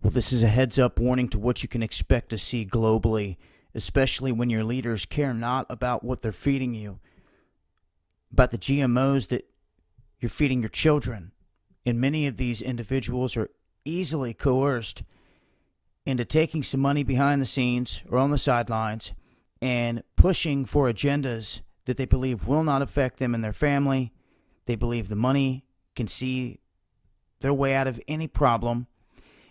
Well, this is a heads-up warning to what you can expect to see globally, especially when your leaders care not about what they're feeding you, about the GMOs that you're feeding your children. And many of these individuals are easily coerced into taking some money behind the scenes or on the sidelines and pushing for agendas that they believe will not affect them and their family. They believe the money can see their way out of any problem,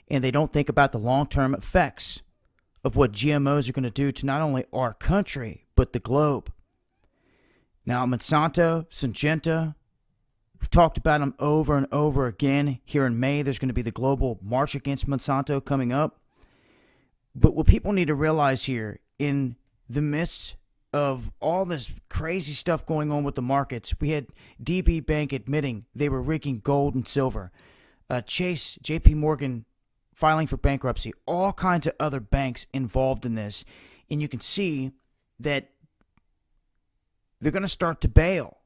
and they don't think about the long-term effects of what GMOs are going to do to not only our country, but the globe. Now, Monsanto, Syngenta, we've talked about them over and over again. Here in May, there's going to be the global march against Monsanto coming up. But what people need to realize here, in the midst of all this crazy stuff going on with the markets, we had DB Bank admitting they were rigging gold and silver. Chase, JP Morgan filing for bankruptcy, all kinds of other banks involved in this. And you can see that they're going to start to bail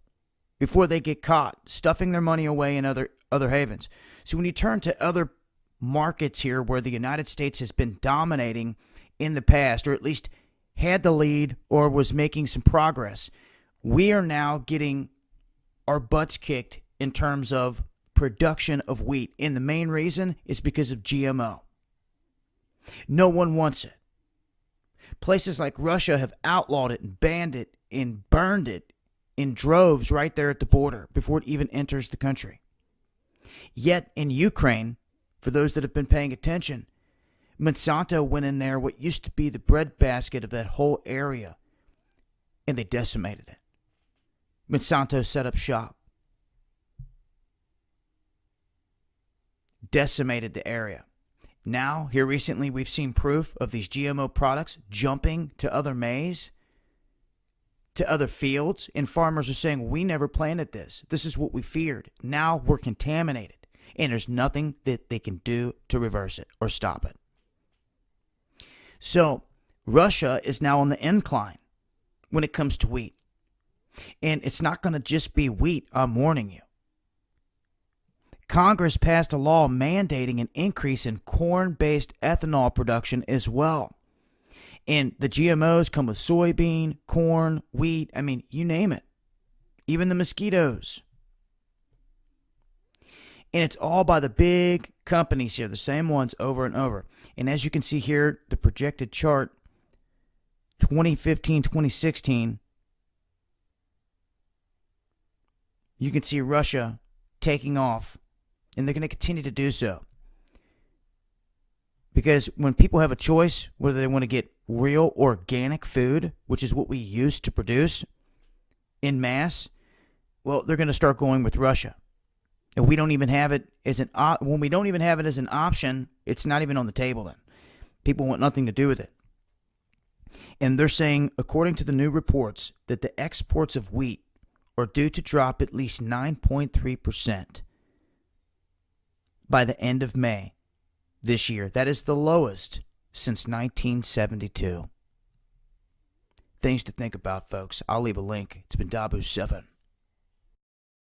before they get caught, stuffing their money away in other havens. So when you turn to other markets here where the United States has been dominating in the past, or at least had the lead or was making some progress, we are now getting our butts kicked in terms of production of wheat. And the main reason is because of GMO. No one wants it. Places like Russia have outlawed it and banned it and burned it in droves right there at the border before it even enters the country. Yet in Ukraine, for those that have been paying attention, Monsanto went in there, what used to be the breadbasket of that whole area, and they decimated it. Monsanto set up shop, decimated the area. Now, here recently, we've seen proof of these GMO products jumping to other maize, to other fields, and farmers are saying, we never planted this. This is what we feared. Now we're contaminated, and there's nothing that they can do to reverse it or stop it. So, Russia is now on the incline when it comes to wheat. And it's not going to just be wheat, I'm warning you. Congress passed a law mandating an increase in corn-based ethanol production as well. And the GMOs come with soybean, corn, wheat, I mean, you name it. Even the mosquitoes. And it's all by the big companies here, the same ones over and over. And as you can see here, the projected chart, 2015, 2016, you can see Russia taking off. And they're going to continue to do so. Because when people have a choice, whether they want to get real organic food, which is what we used to produce in mass, well, they're going to start going with Russia. And we don't even have it as when we don't even have it as an option, it's not even on the table then. People want nothing to do with it. And they're saying, according to the new reports, that the exports of wheat are due to drop at least 9.3% by the end of May this year. That is the lowest since 1972. Things to think about, folks. I'll leave a link. It's been Dabu7.